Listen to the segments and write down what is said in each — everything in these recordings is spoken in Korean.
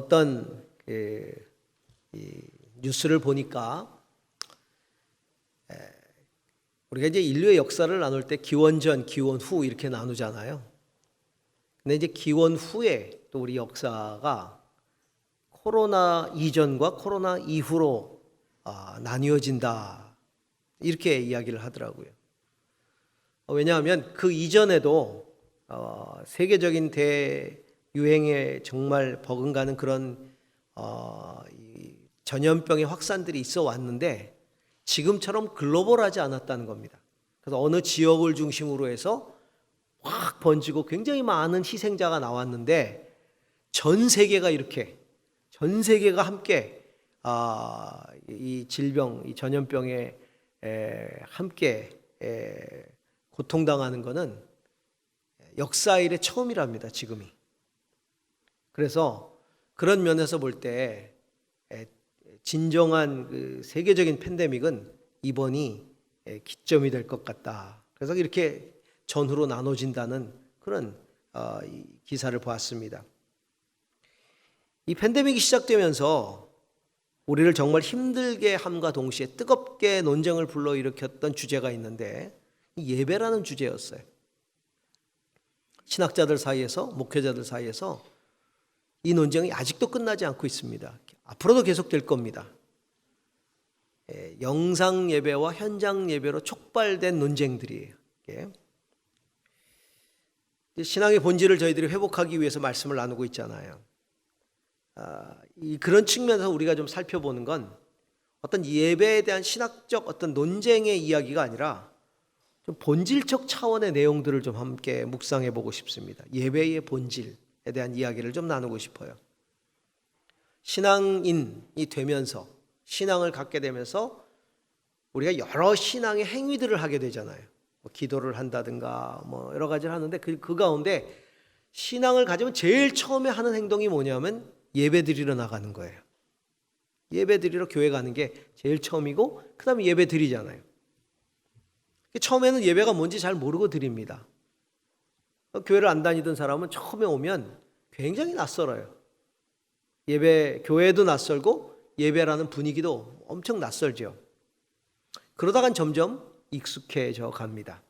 어떤 이 뉴스를 보니까 우리가 이제 인류의 역사를 나눌 때 기원 전, 기원 후 이렇게 나누잖아요. 근데 이제 기원 후에 또 우리 역사가 코로나 이전과 코로나 이후로 나뉘어진다 이렇게 이야기를 하더라고요. 왜냐하면 그 이전에도 세계적인 대유행에 정말 버금가는 그런 이 전염병의 확산들이 있어 왔는데 지금처럼 글로벌하지 않았다는 겁니다. 그래서 어느 지역을 중심으로 해서 확 번지고 굉장히 많은 희생자가 나왔는데 전 세계가 함께 이 질병, 이 전염병에 함께 고통당하는 것은 역사 이래 처음이랍니다, 지금이. 그래서 그런 면에서 볼 때 진정한 그 세계적인 팬데믹은 이번이 기점이 될 것 같다. 그래서 이렇게 전후로 나눠진다는 그런 기사를 보았습니다. 이 팬데믹이 시작되면서 우리를 정말 힘들게 함과 동시에 뜨겁게 논쟁을 불러일으켰던 주제가 있는데 예배라는 주제였어요. 신학자들 사이에서, 목회자들 사이에서 이 논쟁이 아직도 끝나지 않고 있습니다. 앞으로도 계속될 겁니다. 영상 예배와 현장 예배로 촉발된 논쟁들이에요. 신앙의 본질을 저희들이 회복하기 위해서 말씀을 나누고 있잖아요. 그런 측면에서 우리가 좀 살펴보는 건 어떤 예배에 대한 신학적 어떤 논쟁의 이야기가 아니라 좀 본질적 차원의 내용들을 좀 함께 묵상해 보고 싶습니다. 예배의 본질에 대한 이야기를 좀 나누고 싶어요. 신앙인이 되면서, 신앙을 갖게 되면서 우리가 여러 신앙의 행위들을 하게 되잖아요. 기도를 한다든가 여러 가지를 하는데 그 가운데 신앙을 가지면 제일 처음에 하는 행동이 뭐냐면 예배 드리러 나가는 거예요. 예배 드리러 교회 가는 게 제일 처음이고 그 다음에 예배 드리잖아요. 처음에는 예배가 뭔지 잘 모르고 드립니다. 교회를 안 다니던 사람은 처음에 오면 굉장히 낯설어요. 교회도 낯설고 예배라는 분위기도 엄청 낯설죠. 그러다간 점점 익숙해져 갑니다.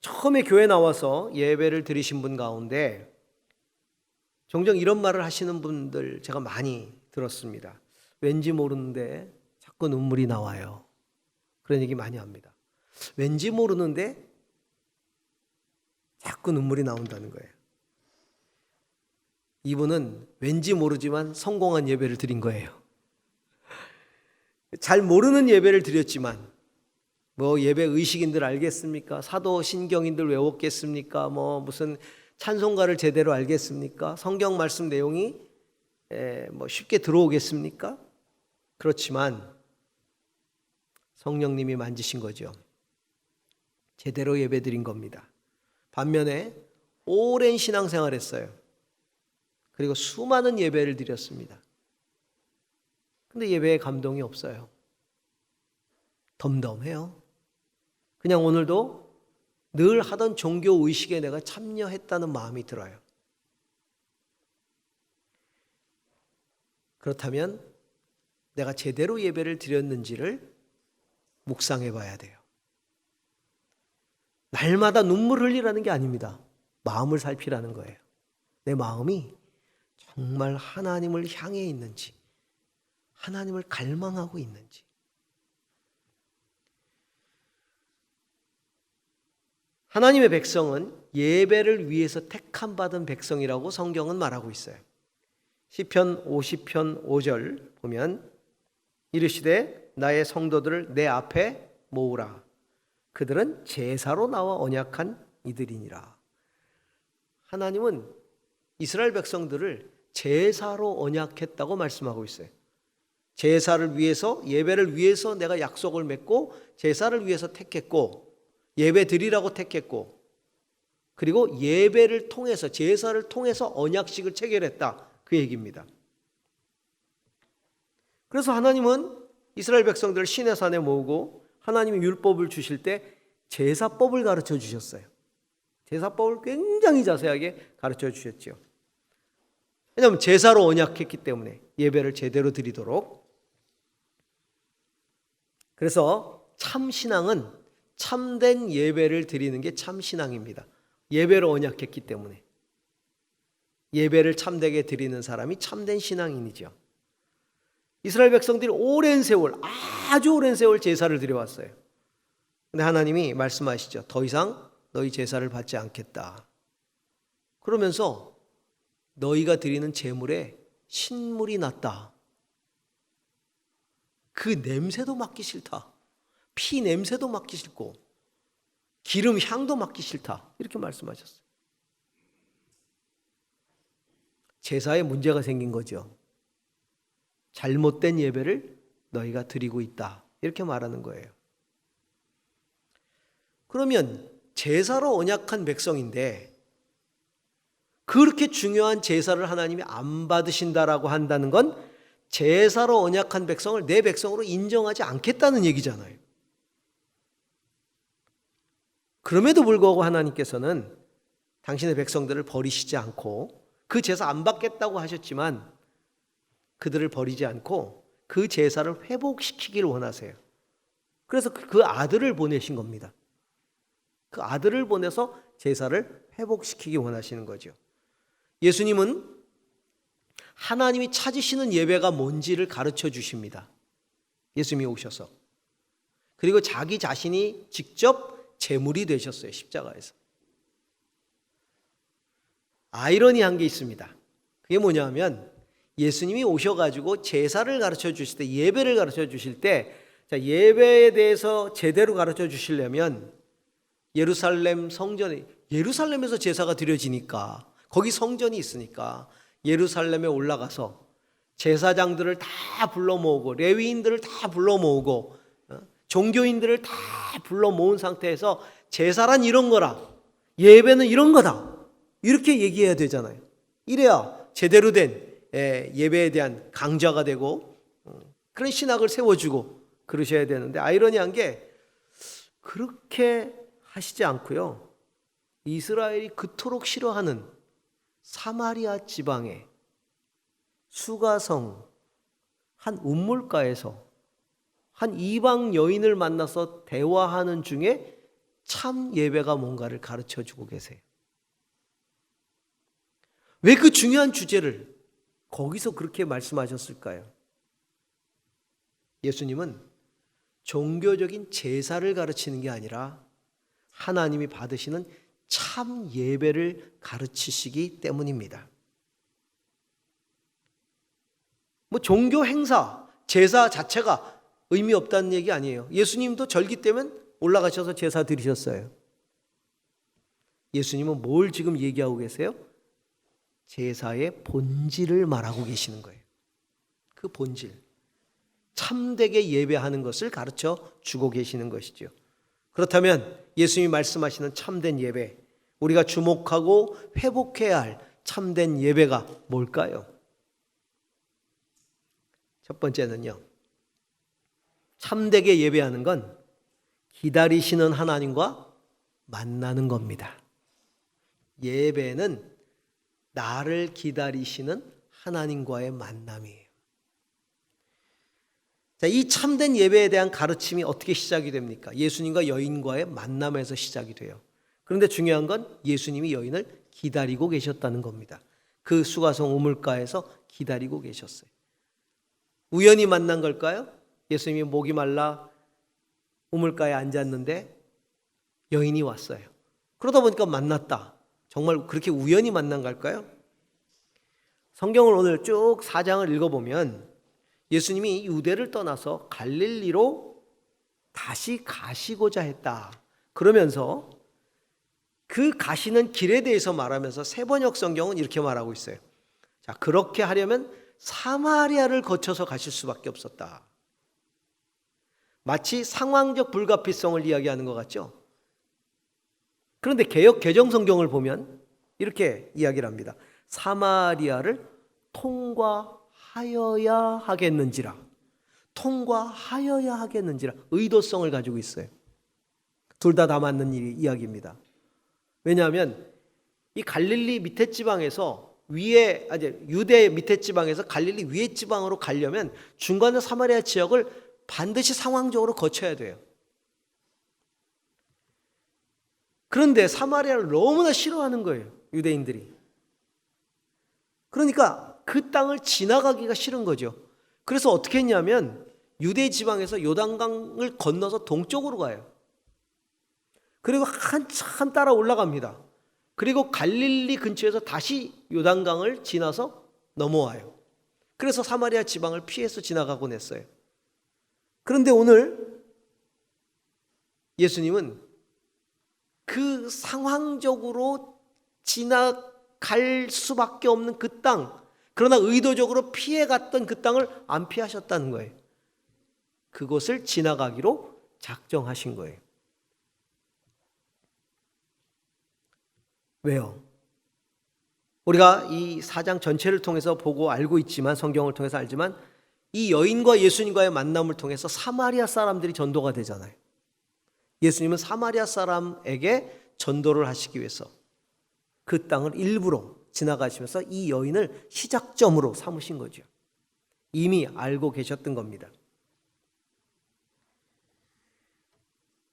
처음에 교회 나와서 예배를 드리신 분 가운데 종종 이런 말을 하시는 분들 제가 많이 들었습니다. 왠지 모르는데 자꾸 눈물이 나와요. 그런 얘기 많이 합니다. 왠지 모르는데 자꾸 눈물이 나온다는 거예요. 이분은 왠지 모르지만 성공한 예배를 드린 거예요. 잘 모르는 예배를 드렸지만 예배 의식인들 알겠습니까? 사도신경인들 외웠겠습니까? 무슨 찬송가를 제대로 알겠습니까? 성경 말씀 내용이 쉽게 들어오겠습니까? 그렇지만 성령님이 만지신 거죠. 제대로 예배 드린 겁니다. 반면에 오랜 신앙생활 했어요. 그리고 수많은 예배를 드렸습니다. 근데 예배에 감동이 없어요. 덤덤해요. 그냥 오늘도 늘 하던 종교 의식에 내가 참여했다는 마음이 들어요. 그렇다면 내가 제대로 예배를 드렸는지를 묵상해 봐야 돼요. 날마다 눈물 흘리라는 게 아닙니다. 마음을 살피라는 거예요. 내 마음이 정말 하나님을 향해 있는지, 하나님을 갈망하고 있는지. 하나님의 백성은 예배를 위해서 택함 받은 백성이라고 성경은 말하고 있어요. 시편 50편 5절 보면 이르시되 나의 성도들을 내 앞에 모으라. 그들은 제사로 나와 언약한 이들이니라. 하나님은 이스라엘 백성들을 제사로 언약했다고 말씀하고 있어요. 제사를 위해서, 예배를 위해서 내가 약속을 맺고 제사를 위해서 택했고 예배 드리라고 택했고 그리고 예배를 통해서, 제사를 통해서 언약식을 체결했다. 그 얘기입니다. 그래서 하나님은 이스라엘 백성들을 시내산에 모으고 하나님이 율법을 주실 때 제사법을 가르쳐 주셨어요. 제사법을 굉장히 자세하게 가르쳐 주셨죠. 왜냐하면 제사로 언약했기 때문에 예배를 제대로 드리도록. 그래서 참신앙은 참된 예배를 드리는 게 참신앙입니다. 예배로 언약했기 때문에 예배를 참되게 드리는 사람이 참된 신앙인이죠. 이스라엘 백성들이 오랜 세월, 아주 오랜 세월 제사를 드려왔어요. 근데 하나님이 말씀하시죠. 더 이상 너희 제사를 받지 않겠다. 그러면서 너희가 드리는 제물에 신물이 났다. 그 냄새도 맡기 싫다. 피 냄새도 맡기 싫고 기름 향도 맡기 싫다. 이렇게 말씀하셨어요. 제사에 문제가 생긴 거죠. 잘못된 예배를 너희가 드리고 있다. 이렇게 말하는 거예요. 그러면 제사로 언약한 백성인데 그렇게 중요한 제사를 하나님이 안 받으신다라고 한다는 건 제사로 언약한 백성을 내 백성으로 인정하지 않겠다는 얘기잖아요. 그럼에도 불구하고 하나님께서는 당신의 백성들을 버리시지 않고 그 제사 안 받겠다고 하셨지만 그들을 버리지 않고 그 제사를 회복시키기를 원하세요. 그래서 그 아들을 보내신 겁니다. 그 아들을 보내서 제사를 회복시키기 원하시는 거죠. 예수님은 하나님이 찾으시는 예배가 뭔지를 가르쳐 주십니다. 예수님이 오셔서. 그리고 자기 자신이 직접 제물이 되셨어요. 십자가에서. 아이러니한 게 있습니다. 그게 뭐냐면 예수님이 오셔가지고 제사를 가르쳐 주실 때, 예배를 가르쳐 주실 때, 예배에 대해서 제대로 가르쳐 주시려면 예루살렘 성전에, 예루살렘에서 제사가 드려지니까 거기 성전이 있으니까 예루살렘에 올라가서 제사장들을 다 불러 모으고 레위인들을 다 불러 모으고 종교인들을 다 불러 모은 상태에서 제사란 이런 거라, 예배는 이런 거다, 이렇게 얘기해야 되잖아요. 이래야 제대로 된 예배에 대한 강자가 되고 그런 신학을 세워주고 그러셔야 되는데, 아이러니한 게 그렇게 하시지 않고요, 이스라엘이 그토록 싫어하는 사마리아 지방의 수가성 한 우물가에서 한 이방 여인을 만나서 대화하는 중에 참 예배가 뭔가를 가르쳐주고 계세요. 왜 그 중요한 주제를 거기서 그렇게 말씀하셨을까요? 예수님은 종교적인 제사를 가르치는 게 아니라 하나님이 받으시는 참 예배를 가르치시기 때문입니다. 뭐 종교 행사, 제사 자체가 의미 없다는 얘기 아니에요. 예수님도 절기 때면 올라가셔서 제사 드리셨어요. 예수님은 뭘 지금 얘기하고 계세요? 제사의 본질을 말하고 계시는 거예요. 그 본질, 참되게 예배하는 것을 가르쳐 주고 계시는 것이죠. 그렇다면 예수님이 말씀하시는 참된 예배, 우리가 주목하고 회복해야 할 참된 예배가 뭘까요? 첫 번째는요, 참되게 예배하는 건 기다리시는 하나님과 만나는 겁니다. 예배는 나를 기다리시는 하나님과의 만남이에요. 자, 이 참된 예배에 대한 가르침이 어떻게 시작이 됩니까? 예수님과 여인과의 만남에서 시작이 돼요. 그런데 중요한 건 예수님이 여인을 기다리고 계셨다는 겁니다. 그 수가성 우물가에서 기다리고 계셨어요. 우연히 만난 걸까요? 예수님이 목이 말라 우물가에 앉았는데 여인이 왔어요. 그러다 보니까 만났다. 정말 그렇게 우연히 만난 걸까요? 성경을 오늘 쭉 4장을 읽어보면 예수님이 유대를 떠나서 갈릴리로 다시 가시고자 했다. 그러면서 그 가시는 길에 대해서 말하면서 세번역 성경은 이렇게 말하고 있어요. 자, 그렇게 하려면 사마리아를 거쳐서 가실 수밖에 없었다. 마치 상황적 불가피성을 이야기하는 것 같죠? 그런데 개역 개정 성경을 보면 이렇게 이야기를 합니다. 사마리아를 통과하여야 하겠는지라. 통과하여야 하겠는지라. 의도성을 가지고 있어요. 둘 다 맞는 이야기입니다. 왜냐하면 이 갈릴리 밑에 지방에서 위에 유대 밑에 지방에서 갈릴리 위에 지방으로 가려면 중간에 사마리아 지역을 반드시 상황적으로 거쳐야 돼요. 그런데 사마리아를 너무나 싫어하는 거예요, 유대인들이. 그러니까 그 땅을 지나가기가 싫은 거죠. 그래서 어떻게 했냐면 유대 지방에서 요단강을 건너서 동쪽으로 가요. 그리고 한참 따라 올라갑니다. 그리고 갈릴리 근처에서 다시 요단강을 지나서 넘어와요. 그래서 사마리아 지방을 피해서 지나가곤 했어요. 그런데 오늘 예수님은 그 상황적으로 지나갈 수밖에 없는 그 땅, 그러나 의도적으로 피해갔던 그 땅을 안 피하셨다는 거예요. 그곳을 지나가기로 작정하신 거예요. 왜요? 우리가 이 4장 전체를 통해서 보고 알고 있지만, 성경을 통해서 알지만, 이 여인과 예수님과의 만남을 통해서 사마리아 사람들이 전도가 되잖아요. 예수님은 사마리아 사람에게 전도를 하시기 위해서 그 땅을 일부러 지나가시면서 이 여인을 시작점으로 삼으신 거죠. 이미 알고 계셨던 겁니다.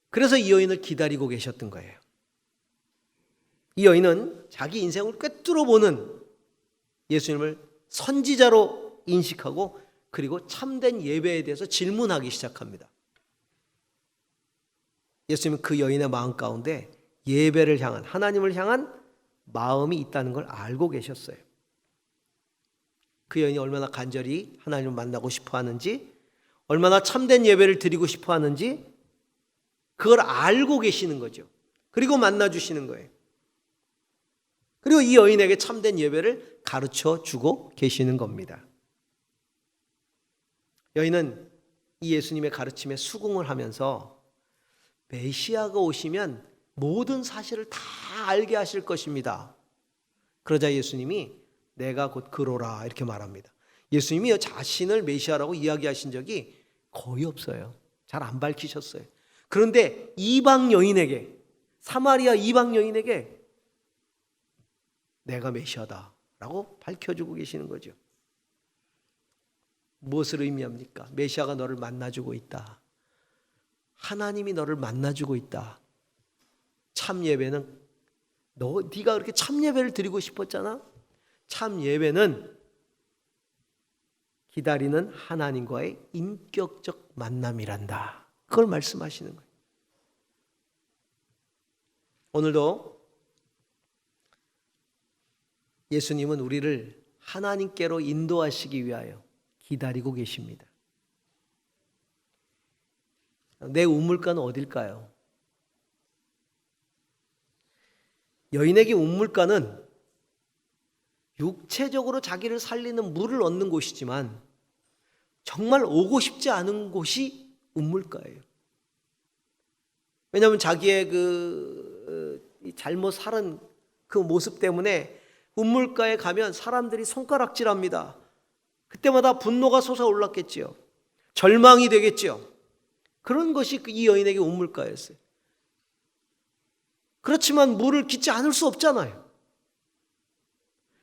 그래서 이 여인을 기다리고 계셨던 거예요. 이 여인은 자기 인생을 꿰뚫어보는 예수님을 선지자로 인식하고 그리고 참된 예배에 대해서 질문하기 시작합니다. 예수님은 그 여인의 마음 가운데 예배를 향한, 하나님을 향한 마음이 있다는 걸 알고 계셨어요. 그 여인이 얼마나 간절히 하나님을 만나고 싶어 하는지, 얼마나 참된 예배를 드리고 싶어 하는지 그걸 알고 계시는 거죠. 그리고 만나주시는 거예요. 그리고 이 여인에게 참된 예배를 가르쳐 주고 계시는 겁니다. 여인은 이 예수님의 가르침에 수긍을 하면서 메시아가 오시면 모든 사실을 다 알게 하실 것입니다. 그러자 예수님이 내가 곧 그로라 이렇게 말합니다. 예수님이 자신을 메시아라고 이야기하신 적이 거의 없어요. 잘 안 밝히셨어요. 그런데 이방 여인에게, 사마리아 이방 여인에게 내가 메시아다라고 밝혀주고 계시는 거죠. 무엇을 의미합니까? 메시아가 너를 만나주고 있다. 하나님이 너를 만나주고 있다. 참 예배는 네가 그렇게 참 예배를 드리고 싶었잖아. 참 예배는 기다리는 하나님과의 인격적 만남이란다. 그걸 말씀하시는 거예요. 오늘도 예수님은 우리를 하나님께로 인도하시기 위하여 기다리고 계십니다. 내 우물가는 어딜까요? 여인에게 우물가는 육체적으로 자기를 살리는 물을 얻는 곳이지만 정말 오고 싶지 않은 곳이 우물가예요. 왜냐하면 자기의 잘못 살은 그 모습 때문에 우물가에 가면 사람들이 손가락질합니다. 그때마다 분노가 솟아올랐겠지요. 절망이 되겠지요. 그런 것이 이 여인에게 우물가였어요. 그렇지만 물을 깃지 않을 수 없잖아요.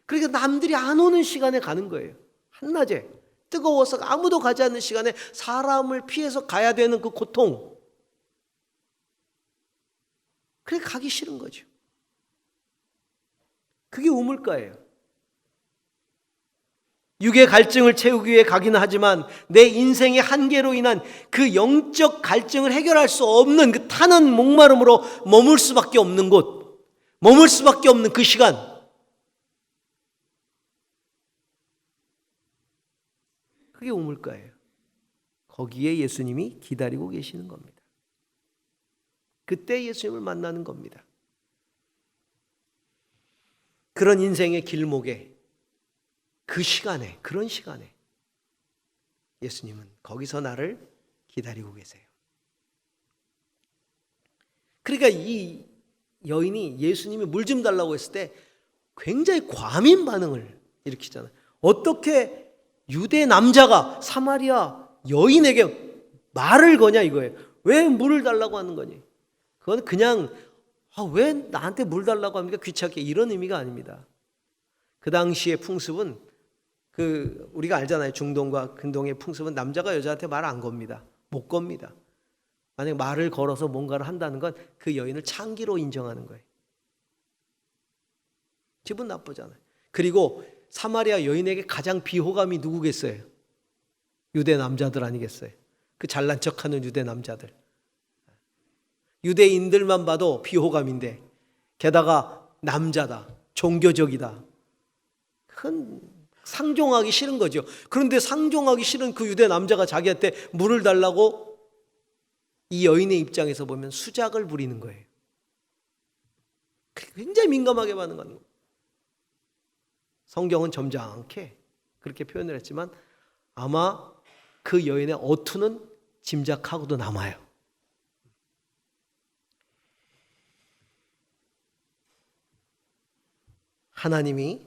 그러니까 남들이 안 오는 시간에 가는 거예요. 한낮에 뜨거워서 아무도 가지 않는 시간에 사람을 피해서 가야 되는 그 고통. 그래 가기 싫은 거죠. 그게 우물가예요. 육의 갈증을 채우기 위해 가기는 하지만 내 인생의 한계로 인한 그 영적 갈증을 해결할 수 없는 그 타는 목마름으로 머물 수밖에 없는 곳, 머물 수밖에 없는 그 시간. 그게 우물가예요. 거기에 예수님이 기다리고 계시는 겁니다. 그때 예수님을 만나는 겁니다. 그런 인생의 길목에 그 시간에, 그런 시간에 예수님은 거기서 나를 기다리고 계세요. 그러니까 이 여인이 예수님이 물 좀 달라고 했을 때 굉장히 과민 반응을 일으키잖아요. 어떻게 유대 남자가 사마리아 여인에게 말을 거냐 이거예요. 왜 물을 달라고 하는 거니? 그건 그냥 왜 나한테 물 달라고 합니까? 귀찮게, 이런 의미가 아닙니다. 그 당시의 풍습은 우리가 알잖아요. 중동과 근동의 풍습은 남자가 여자한테 말 안 겁니다. 못 겁니다. 만약 말을 걸어서 뭔가를 한다는 건 그 여인을 창기로 인정하는 거예요. 기분 나쁘잖아요. 그리고 사마리아 여인에게 가장 비호감이 누구겠어요? 유대 남자들 아니겠어요? 그 잘난 척하는 유대 남자들. 유대인들만 봐도 비호감인데 게다가 남자다, 종교적이다. 큰 상종하기 싫은 거죠. 그런데 상종하기 싫은 그 유대 남자가 자기한테 물을 달라고 이 여인의 입장에서 보면 수작을 부리는 거예요. 굉장히 민감하게 반응하는 거예요. 성경은 점잖게 그렇게 표현을 했지만 아마 그 여인의 어투는 짐작하고도 남아요. 하나님이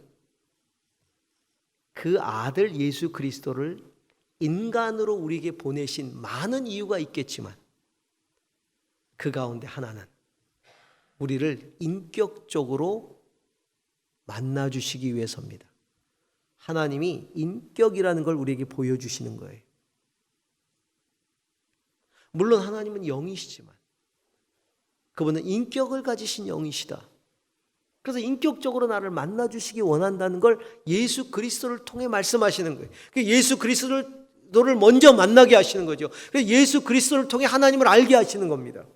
그 아들 예수 그리스도를 인간으로 우리에게 보내신 많은 이유가 있겠지만 그 가운데 하나는 우리를 인격적으로 만나주시기 위해서입니다. 하나님이 인격이라는 걸 우리에게 보여주시는 거예요. 물론 하나님은 영이시지만 그분은 인격을 가지신 영이시다. 그래서 인격적으로 나를 만나주시기 원한다는 걸 예수 그리스도를 통해 말씀하시는 거예요. 예수 그리스도를 먼저 만나게 하시는 거죠. 그래서 예수 그리스도를 통해 하나님을 알게 하시는 겁니다.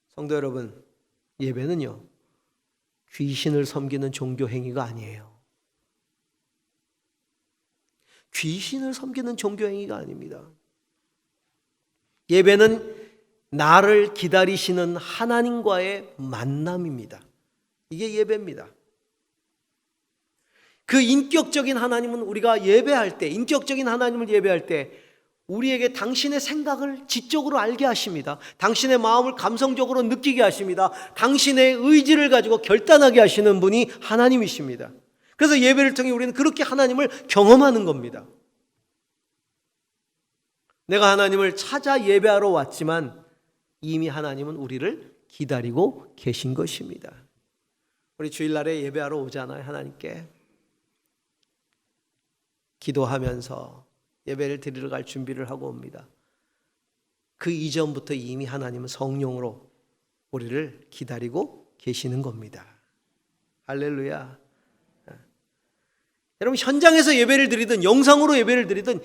성도 여러분, 예배는요, 귀신을 섬기는 종교 행위가 아니에요. 귀신을 섬기는 종교 행위가 아닙니다. 예배는 나를 기다리시는 하나님과의 만남입니다. 이게 예배입니다. 그 인격적인 하나님은 우리가 예배할 때, 인격적인 하나님을 예배할 때 우리에게 당신의 생각을 지적으로 알게 하십니다. 당신의 마음을 감성적으로 느끼게 하십니다. 당신의 의지를 가지고 결단하게 하시는 분이 하나님이십니다. 그래서 예배를 통해 우리는 그렇게 하나님을 경험하는 겁니다. 내가 하나님을 찾아 예배하러 왔지만 이미 하나님은 우리를 기다리고 계신 것입니다. 우리 주일날에 예배하러 오잖아요. 하나님께 기도하면서 예배를 드리러 갈 준비를 하고 옵니다. 그 이전부터 이미 하나님은 성령으로 우리를 기다리고 계시는 겁니다. 할렐루야. 여러분, 현장에서 예배를 드리든 영상으로 예배를 드리든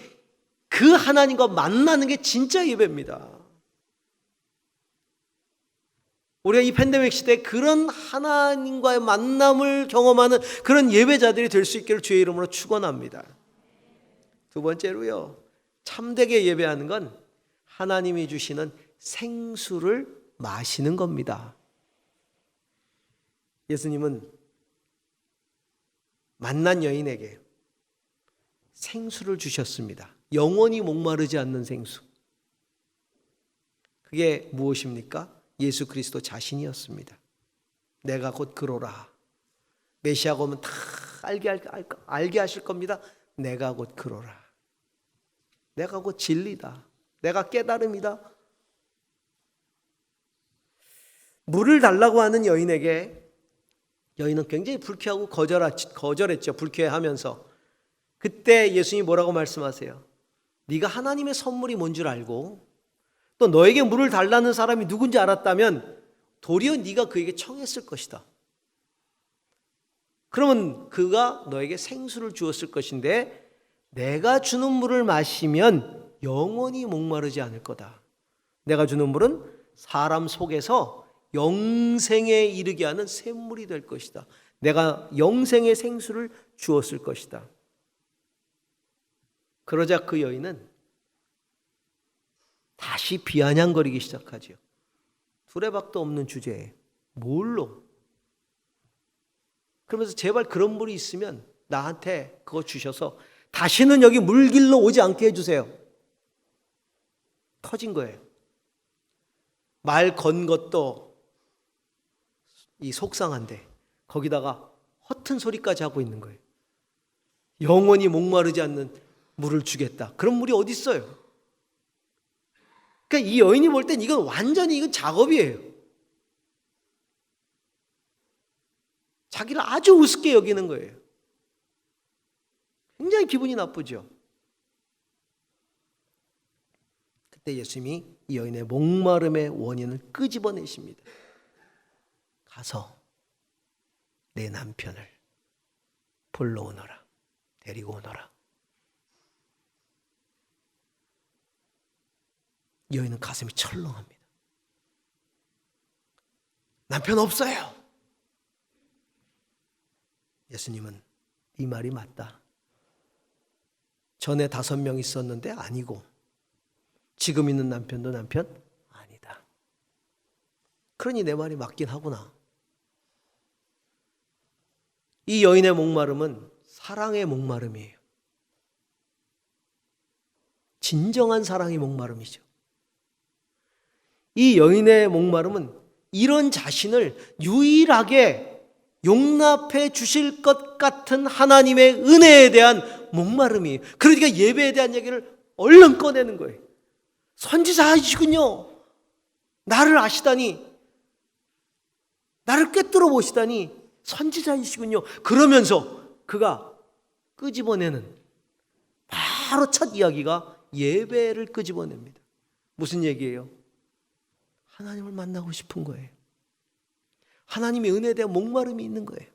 그 하나님과 만나는 게 진짜 예배입니다. 우리가 이 팬데믹 시대에 그런 하나님과의 만남을 경험하는 그런 예배자들이 될 수 있기를 주의 이름으로 축원합니다. 두 번째로요, 참되게 예배하는 건 하나님이 주시는 생수를 마시는 겁니다. 예수님은 만난 여인에게 생수를 주셨습니다. 영원히 목마르지 않는 생수. 그게 무엇입니까? 예수 그리스도 자신이었습니다. 내가 곧 그로라. 메시아가 오면 다 알게 하실 겁니다. 내가 곧 그로라. 내가 곧 진리다. 내가 깨달음이다. 물을 달라고 하는 여인에게 여인은 굉장히 불쾌하고 거절했죠. 불쾌하면서. 그때 예수님이 뭐라고 말씀하세요? 네가 하나님의 선물이 뭔 줄 알고 또 너에게 물을 달라는 사람이 누군지 알았다면 도리어 네가 그에게 청했을 것이다. 그러면 그가 너에게 생수를 주었을 것인데 내가 주는 물을 마시면 영원히 목마르지 않을 거다. 내가 주는 물은 사람 속에서 영생에 이르게 하는 샘물이 될 것이다. 내가 영생의 생수를 주었을 것이다. 그러자 그 여인은 다시 비아냥거리기 시작하죠. 두레박도 없는 주제에 뭘로? 그러면서 제발 그런 물이 있으면 나한테 그거 주셔서 다시는 여기 물길로 오지 않게 해주세요. 터진 거예요. 말 건 것도 이 속상한데 거기다가 허튼 소리까지 하고 있는 거예요. 영원히 목마르지 않는 물을 주겠다. 그런 물이 어디 있어요? 그러니까 이 여인이 볼 땐 이건 완전히 작업이에요. 자기를 아주 우습게 여기는 거예요. 굉장히 기분이 나쁘죠. 그때 예수님이 이 여인의 목마름의 원인을 끄집어내십니다. 가서 내 남편을 불러오너라. 데리고 오너라. 이 여인은 가슴이 철렁합니다. 남편 없어요. 예수님은 이 말이 맞다. 전에 5명 있었는데 아니고 지금 있는 남편도 남편 아니다. 그러니 내 말이 맞긴 하구나. 이 여인의 목마름은 사랑의 목마름이에요. 진정한 사랑의 목마름이죠. 이 여인의 목마름은 이런 자신을 유일하게 용납해 주실 것 같은 하나님의 은혜에 대한 목마름이에요. 그러니까 예배에 대한 얘기를 얼른 꺼내는 거예요. 선지자이시군요. 나를 아시다니, 나를 꿰뚫어 보시다니 선지자이시군요. 그러면서 그가 끄집어내는 바로 첫 이야기가 예배를 끄집어냅니다. 무슨 얘기예요? 하나님을 만나고 싶은 거예요. 하나님의 은혜에 대한 목마름이 있는 거예요.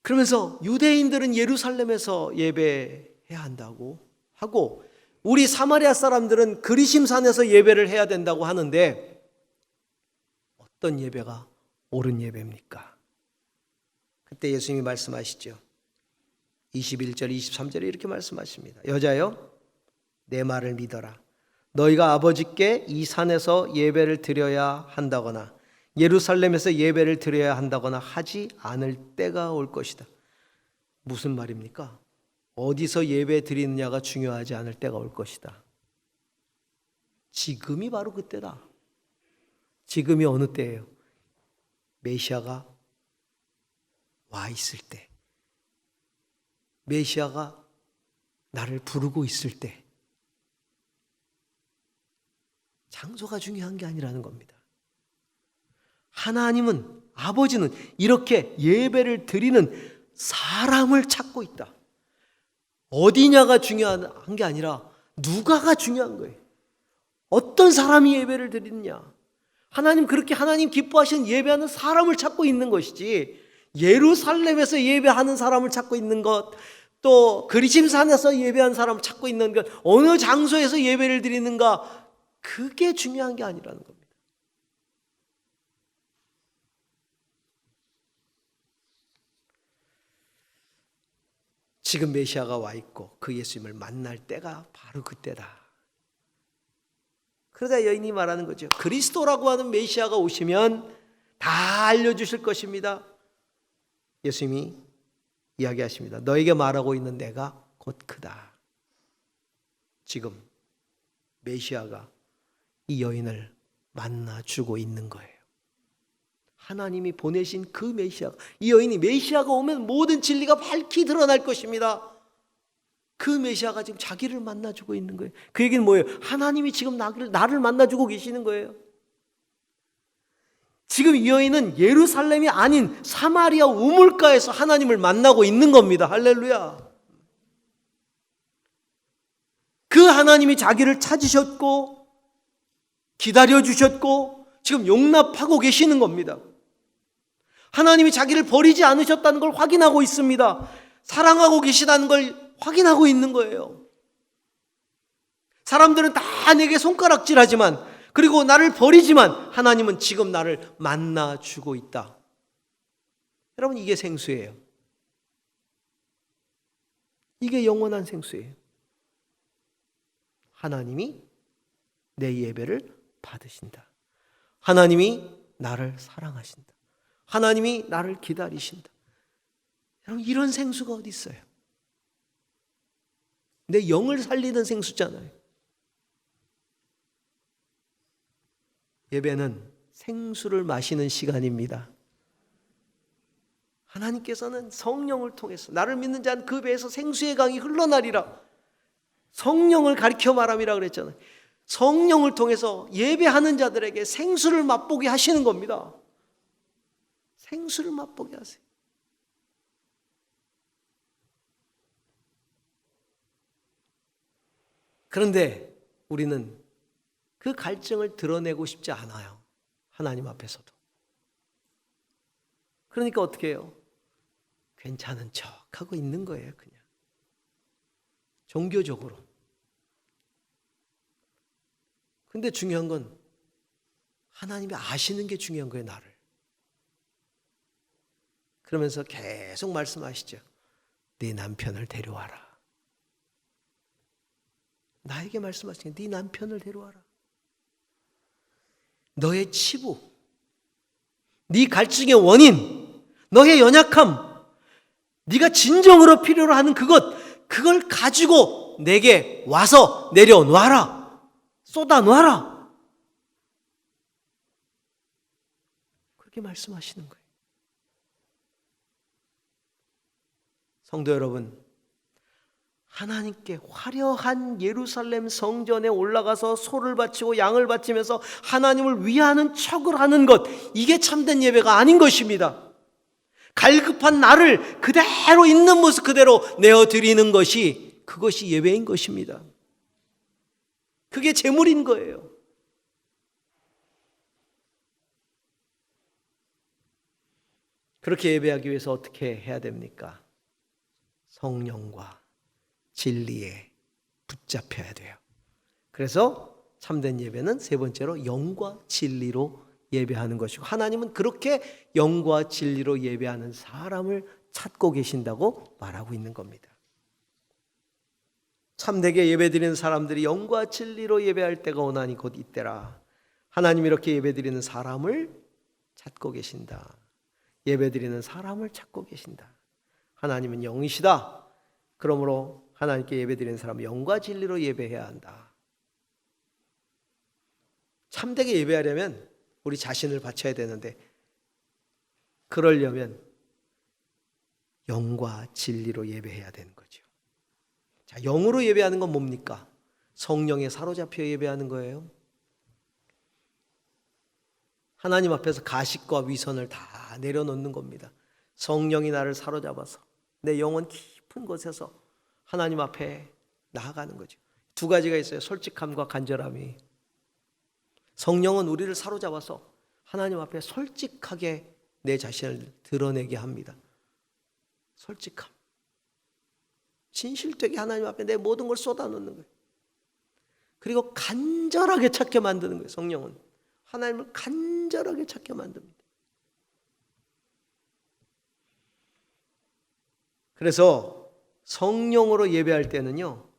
그러면서 유대인들은 예루살렘에서 예배해야 한다고 하고 우리 사마리아 사람들은 그리심산에서 예배를 해야 된다고 하는데 어떤 예배가 옳은 예배입니까? 그때 예수님이 말씀하시죠. 21절 23절에 이렇게 말씀하십니다. 여자여 내 말을 믿어라. 너희가 아버지께 이 산에서 예배를 드려야 한다거나 예루살렘에서 예배를 드려야 한다거나 하지 않을 때가 올 것이다. 무슨 말입니까? 어디서 예배 드리느냐가 중요하지 않을 때가 올 것이다. 지금이 바로 그때다. 지금이 어느 때예요? 메시아가 와 있을 때, 메시아가 나를 부르고 있을 때, 장소가 중요한 게 아니라는 겁니다. 하나님은, 아버지는 이렇게 예배를 드리는 사람을 찾고 있다. 어디냐가 중요한 게 아니라 누가가 중요한 거예요. 어떤 사람이 예배를 드리느냐. 하나님, 그렇게 하나님 기뻐하시는 예배하는 사람을 찾고 있는 것이지, 예루살렘에서 예배하는 사람을 찾고 있는 것, 또 그리심산에서 예배하는 사람을 찾고 있는 것, 어느 장소에서 예배를 드리는가, 그게 중요한 게 아니라는 겁니다. 지금 메시아가 와 있고 그 예수님을 만날 때가 바로 그때다. 그러다 여인이 말하는 거죠. 그리스도라고 하는 메시아가 오시면 다 알려주실 것입니다. 예수님이 이야기하십니다. 너에게 말하고 있는 내가 곧 그다. 지금 메시아가 이 여인을 만나주고 있는 거예요. 하나님이 보내신 그 메시아가, 이 여인이 메시아가 오면 모든 진리가 밝히 드러날 것입니다. 그 메시아가 지금 자기를 만나주고 있는 거예요. 그 얘기는 뭐예요? 하나님이 지금 나를 만나주고 계시는 거예요. 지금 이 여인은 예루살렘이 아닌 사마리아 우물가에서 하나님을 만나고 있는 겁니다. 할렐루야. 그 하나님이 자기를 찾으셨고 기다려주셨고 지금 용납하고 계시는 겁니다. 하나님이 자기를 버리지 않으셨다는 걸 확인하고 있습니다. 사랑하고 계시다는 걸 확인하고 있는 거예요. 사람들은 다 내게 손가락질하지만, 그리고 나를 버리지만 하나님은 지금 나를 만나주고 있다. 여러분, 이게 생수예요. 이게 영원한 생수예요. 하나님이 내 예배를 받으신다. 하나님이 나를 사랑하신다. 하나님이 나를 기다리신다. 여러분, 이런 생수가 어디 있어요? 내 영을 살리는 생수잖아요. 예배는 생수를 마시는 시간입니다. 하나님께서는 성령을 통해서 나를 믿는 자는 그 배에서 생수의 강이 흘러나리라. 성령을 가리켜 말함이라 그랬잖아요. 성령을 통해서 예배하는 자들에게 생수를 맛보게 하시는 겁니다. 생수를 맛보게 하세요. 그런데 우리는 그 갈증을 드러내고 싶지 않아요. 하나님 앞에서도. 그러니까 어떻게 해요? 괜찮은 척 하고 있는 거예요, 그냥. 종교적으로. 근데 중요한 건 하나님이 아시는 게 중요한 거예요, 나를. 그러면서 계속 말씀하시죠. 네 남편을 데려와라. 나에게 말씀하시는 네 남편을 데려와라. 너의 치부, 네 갈증의 원인, 너의 연약함, 네가 진정으로 필요로 하는 그걸 가지고 내게 와서 내려놔라. 쏟아놔라. 그렇게 말씀하시는 거예요. 성도 여러분, 하나님께 화려한 예루살렘 성전에 올라가서 소를 바치고 양을 바치면서 하나님을 위하는 척을 하는 것, 이게 참된 예배가 아닌 것입니다. 갈급한 나를 그대로 있는 모습 그대로 내어드리는 것이, 그것이 예배인 것입니다. 그게 제물인 거예요. 그렇게 예배하기 위해서 어떻게 해야 됩니까? 성령과 진리에 붙잡혀야 돼요. 그래서 참된 예배는 세 번째로 영과 진리로 예배하는 것이고, 하나님은 그렇게 영과 진리로 예배하는 사람을 찾고 계신다고 말하고 있는 겁니다. 참되게 예배드리는 사람들이 영과 진리로 예배할 때가 오나니 곧 이때라. 하나님이 이렇게 예배드리는 사람을 찾고 계신다. 예배드리는 사람을 찾고 계신다. 하나님은 영이시다. 그러므로 하나님께 예배드리는 사람은 영과 진리로 예배해야 한다. 참되게 예배하려면 우리 자신을 바쳐야 되는데, 그러려면 영과 진리로 예배해야 되는 거죠. 자, 영으로 예배하는 건 뭡니까? 성령에 사로잡혀 예배하는 거예요. 하나님 앞에서 가식과 위선을 다 내려놓는 겁니다. 성령이 나를 사로잡아서 내 영혼 깊은 곳에서 하나님 앞에 나아가는 거죠. 두 가지가 있어요. 솔직함과 간절함이. 성령은 우리를 사로잡아서 하나님 앞에 솔직하게 내 자신을 드러내게 합니다. 솔직함. 진실되게 하나님 앞에 내 모든 걸 쏟아놓는 거예요. 그리고 간절하게 찾게 만드는 거예요. 성령은 하나님을 간절하게 찾게 만듭니다. 그래서 성령으로 예배할 때는요,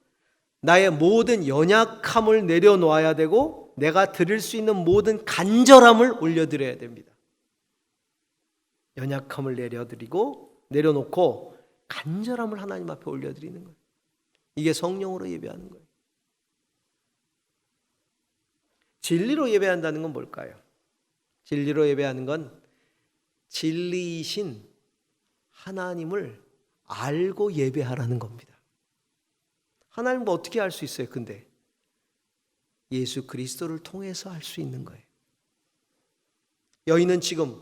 나의 모든 연약함을 내려놓아야 되고 내가 드릴 수 있는 모든 간절함을 올려드려야 됩니다. 연약함을 내려놓고 간절함을 하나님 앞에 올려드리는 거예요. 이게 성령으로 예배하는 거예요. 진리로 예배한다는 건 뭘까요? 진리로 예배하는 건 진리이신 하나님을 알고 예배하라는 겁니다. 하나님을 어떻게 알 수 있어요? 근데 예수 그리스도를 통해서 알 수 있는 거예요. 여인은 지금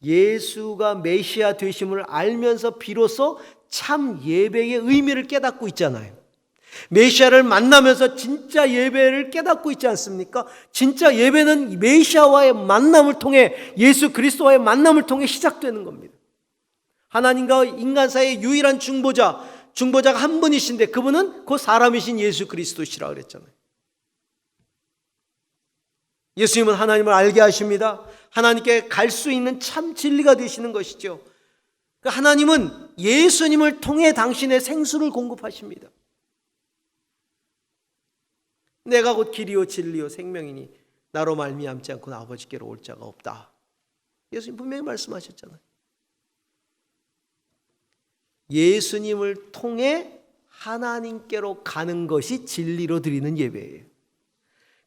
예수가 메시아 되심을 알면서 비로소 참 예배의 의미를 깨닫고 있잖아요. 메시아를 만나면서 진짜 예배를 깨닫고 있지 않습니까? 진짜 예배는 메시아와의 만남을 통해, 예수 그리스도와의 만남을 통해 시작되는 겁니다. 하나님과 인간 사이의 유일한 중보자가 한 분이신데 그분은 그 사람이신 예수 그리스도시라 그랬잖아요. 예수님은 하나님을 알게 하십니다. 하나님께 갈 수 있는 참 진리가 되시는 것이죠. 하나님은 예수님을 통해 당신의 생수를 공급하십니다. 내가 곧 길이요 진리요 생명이니 나로 말미암지 않고는 아버지께로 올 자가 없다. 예수님 분명히 말씀하셨잖아요. 예수님을 통해 하나님께로 가는 것이 진리로 드리는 예배예요.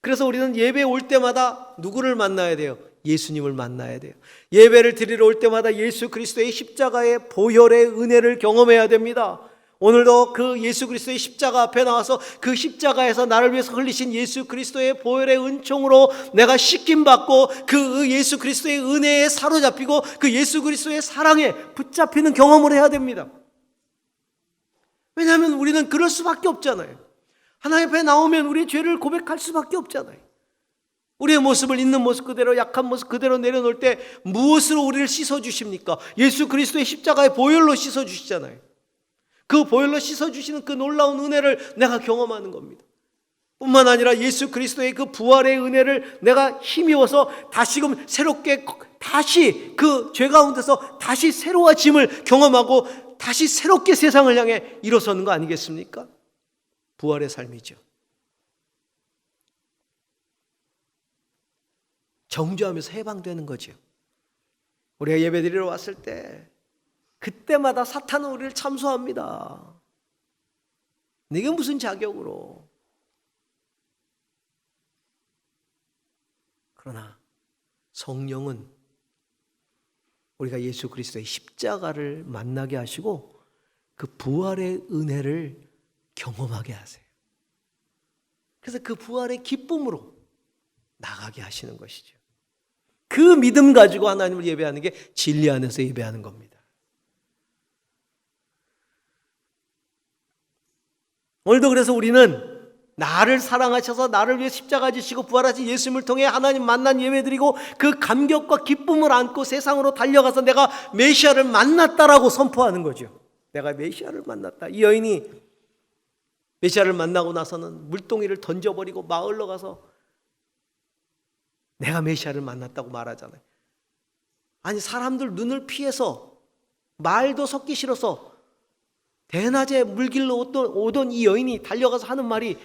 그래서 우리는 예배 올 때마다 누구를 만나야 돼요? 예수님을 만나야 돼요. 예배를 드리러 올 때마다 예수 그리스도의 십자가의 보혈의 은혜를 경험해야 됩니다. 오늘도 그 예수 그리스도의 십자가 앞에 나와서 그 십자가에서 나를 위해서 흘리신 예수 그리스도의 보혈의 은총으로 내가 씻김받고 그 예수 그리스도의 은혜에 사로잡히고 그 예수 그리스도의 사랑에 붙잡히는 경험을 해야 됩니다. 왜냐하면 우리는 그럴 수밖에 없잖아요. 하나님 앞에 나오면 우리의 죄를 고백할 수밖에 없잖아요. 우리의 모습을 있는 모습 그대로, 약한 모습 그대로 내려놓을 때 무엇으로 우리를 씻어주십니까? 예수 그리스도의 십자가의 보혈로 씻어주시잖아요. 그 보혈로 씻어주시는 그 놀라운 은혜를 내가 경험하는 겁니다. 뿐만 아니라 예수 그리스도의 그 부활의 은혜를 내가 힘입어서 다시금 새롭게 다시 그 죄 가운데서 다시 새로워짐을 경험하고 다시 새롭게 세상을 향해 일어서는 거 아니겠습니까? 부활의 삶이죠. 정죄하면서 해방되는 거죠. 우리가 예배드리러 왔을 때 그때마다 사탄은 우리를 참소합니다. 네가 무슨 자격으로. 그러나 성령은 우리가 예수 그리스도의 십자가를 만나게 하시고 그 부활의 은혜를 경험하게 하세요. 그래서 그 부활의 기쁨으로 나가게 하시는 것이죠. 그 믿음 가지고 하나님을 예배하는 게 진리 안에서 예배하는 겁니다. 오늘도 그래서 우리는 나를 사랑하셔서 나를 위해 십자가 지시고 부활하신 예수님을 통해 하나님 만난 예배드리고 그 감격과 기쁨을 안고 세상으로 달려가서 내가 메시아를 만났다라고 선포하는 거죠. 내가 메시아를 만났다. 이 여인이 메시아를 만나고 나서는 물동이를 던져버리고 마을로 가서 내가 메시아를 만났다고 말하잖아요. 아니 사람들 눈을 피해서 말도 섞기 싫어서 대낮에 물길로 오던 이 여인이 달려가서 하는 말이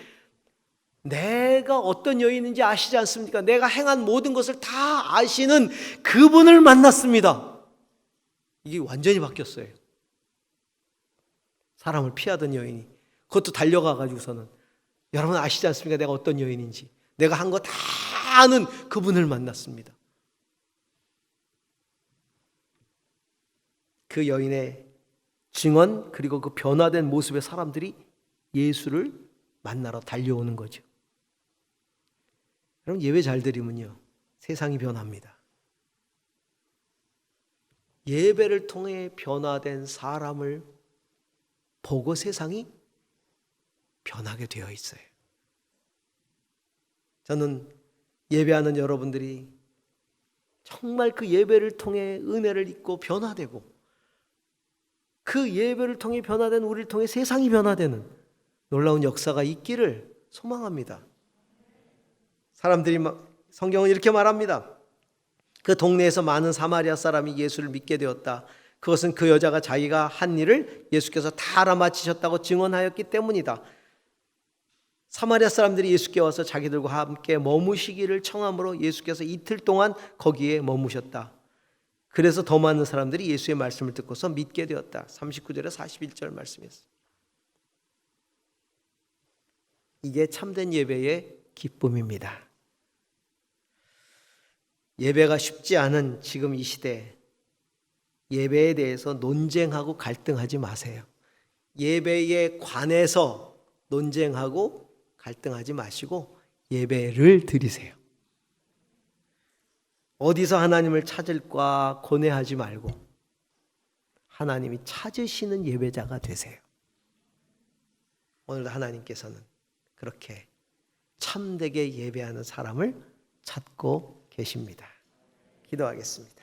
내가 어떤 여인인지 아시지 않습니까? 내가 행한 모든 것을 다 아시는 그분을 만났습니다. 이게 완전히 바뀌었어요. 사람을 피하던 여인이 그것도 달려가 가지고서는 여러분 아시지 않습니까? 내가 어떤 여인인지 내가 한 거 다 아는 그분을 만났습니다. 그 여인의 증언 그리고 그 변화된 모습의 사람들이 예수를 만나러 달려오는 거죠. 여러분 예배 잘 드리면요 세상이 변합니다. 예배를 통해 변화된 사람을 보고 세상이 변하게 되어 있어요. 저는 예배하는 여러분들이 정말 그 예배를 통해 은혜를 입고 변화되고 그 예배를 통해 변화된 우리를 통해 세상이 변화되는 놀라운 역사가 있기를 소망합니다. 사람들이 성경은 이렇게 말합니다. 그 동네에서 많은 사마리아 사람이 예수를 믿게 되었다. 그것은 그 여자가 자기가 한 일을 예수께서 다 알아맞히셨다고 증언하였기 때문이다. 사마리아 사람들이 예수께 와서 자기들과 함께 머무시기를 청함으로 예수께서 이틀 동안 거기에 머무셨다. 그래서 더 많은 사람들이 예수의 말씀을 듣고서 믿게 되었다. 39절에 41절 말씀이었습니다. 이게 참된 예배의 기쁨입니다. 예배가 쉽지 않은 지금 이 시대 예배에 대해서 논쟁하고 갈등하지 마세요. 예배에 관해서 논쟁하고 갈등하지 마시고 예배를 드리세요. 어디서 하나님을 찾을까 고뇌하지 말고 하나님이 찾으시는 예배자가 되세요. 오늘도 하나님께서는 그렇게 참되게 예배하는 사람을 찾고 계십니다. 기도하겠습니다.